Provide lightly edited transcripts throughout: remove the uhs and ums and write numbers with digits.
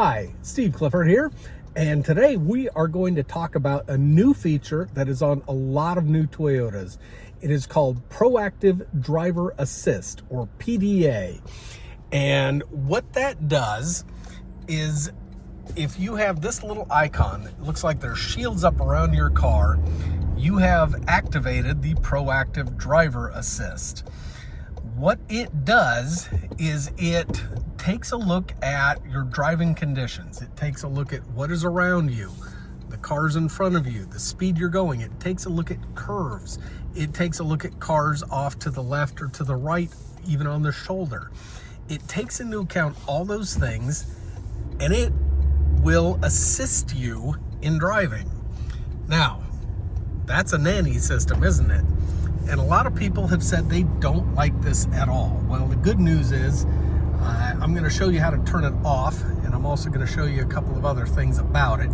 Hi, Steve Clifford here, and today we are going to talk about a new feature that is on a lot of new Toyotas. It is called Proactive Driver Assist, or PDA. And what that does is, if you have this little icon that looks like there's shields up around your car, you have activated the Proactive Driver Assist. What it does is it takes a look at your driving conditions. It takes a look at what is around you, the cars in front of you, the speed you're going. It takes a look at curves. It takes a look at cars off to the left or to the right, even on the shoulder. It takes into account all those things, and it will assist you in driving. Now, that's a nanny system, isn't it? And a lot of people have said they don't like this at all. Well, the good news is I'm going to show you how to turn it off, and I'm also going to show you a couple of other things about it.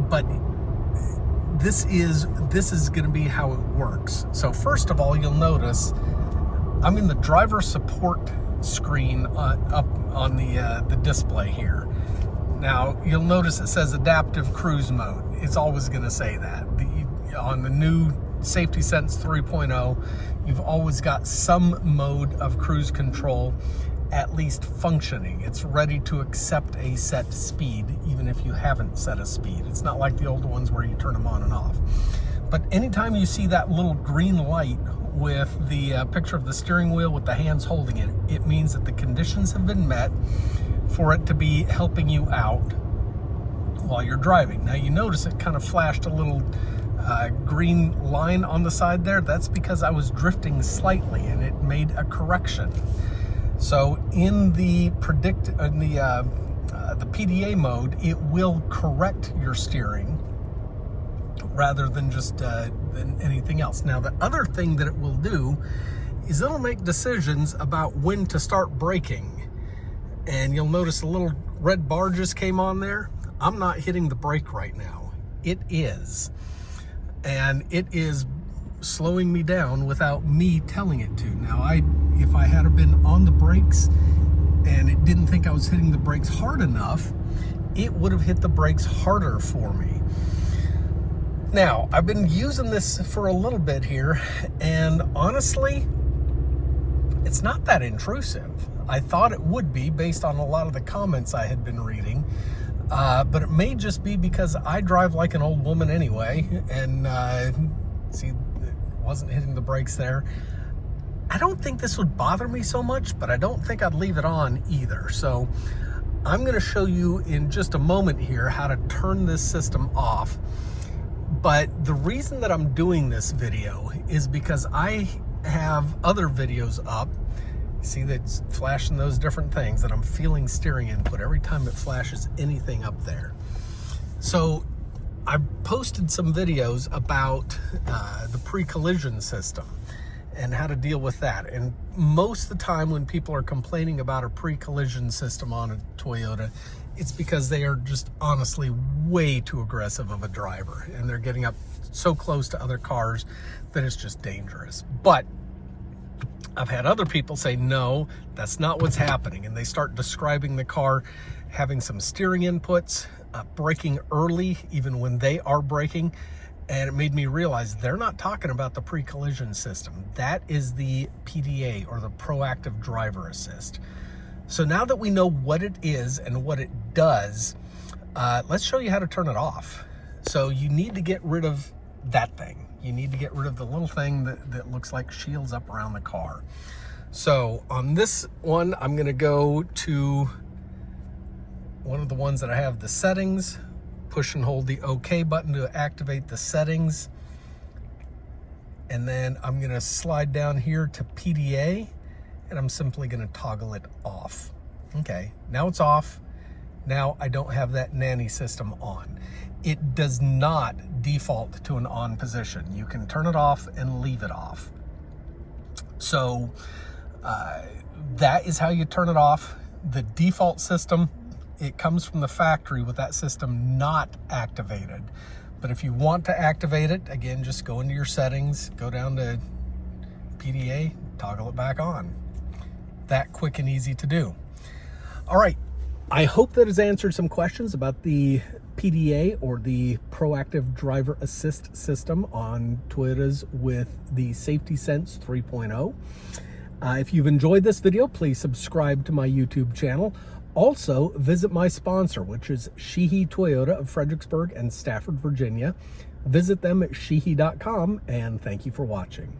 But this is going to be how it works. So first of all, you'll notice I'm in the driver support screen up on the display here. Now, you'll notice it says adaptive cruise mode. It's always going to say that. On the new Safety Sense 3.0, you've always got some mode of cruise control at least functioning. It's ready to accept a set speed, even if you haven't set a speed. It's not like the older ones where you turn them on and off. But anytime you see that little green light with the picture of the steering wheel with the hands holding it, it means that the conditions have been met for it to be helping you out while you're driving. Now, you notice it kind of flashed a little green line on the side there. That's because I was drifting slightly, and it made a correction. So in the PDA mode, it will correct your steering rather than just than anything else. Now, the other thing that it will do is it'll make decisions about when to start braking. And you'll notice a little red bar just came on there. I'm not hitting the brake right now. It is. And it is slowing me down without me telling it to. Now, if I had been on the brakes and it didn't think I was hitting the brakes hard enough, it would have hit the brakes harder for me. Now, I've been using this for a little bit here, and honestly, it's not that intrusive. I thought it would be based on a lot of the comments I had been reading. But it may just be because I drive like an old woman anyway, and see, it wasn't hitting the brakes there. I don't think this would bother me so much, but I don't think I'd leave it on either. So I'm going to show you in just a moment here how to turn this system off. But the reason that I'm doing this video is because I have other videos up. See, that's flashing those different things, that I'm feeling steering input every time it flashes anything up there. So I posted some videos about the PreCollision System and how to deal with that. And most of the time when people are complaining about a PreCollision system on a Toyota, it's because they are just honestly way too aggressive of a driver, and they're getting up so close to other cars that it's just dangerous. But I've had other people say, no, that's not what's happening. And they start describing the car having some steering inputs, braking early, even when they are braking. And it made me realize they're not talking about the PreCollision system. That is the PDA, or the Proactive Driver Assist. So now that we know what it is and what it does, let's show you how to turn it off. So you need to get rid of that thing. You need to get rid of the little thing that looks like shields up around the car. So on this one, I'm going to go to one of the ones that I have the settings, push and hold the OK button to activate the settings. And then I'm going to slide down here to PDA, and I'm simply going to toggle it off. Okay, now it's off. Now I don't have that nanny system on. It does not default to an on position. You can turn it off and leave it off. So that is how you turn it off. The default system, it comes from the factory with that system not activated. But if you want to activate it, again, just go into your settings, go down to PDA, toggle it back on. That quick and easy to do. All right, I hope that has answered some questions about the PDA, or the Proactive Driver Assist System, on Toyotas with the Safety Sense 3.0. If you've enjoyed this video, please subscribe to my YouTube channel. Also, visit my sponsor, which is Sheehy Toyota of Fredericksburg and Stafford, Virginia. Visit them at sheehy.com, and thank you for watching.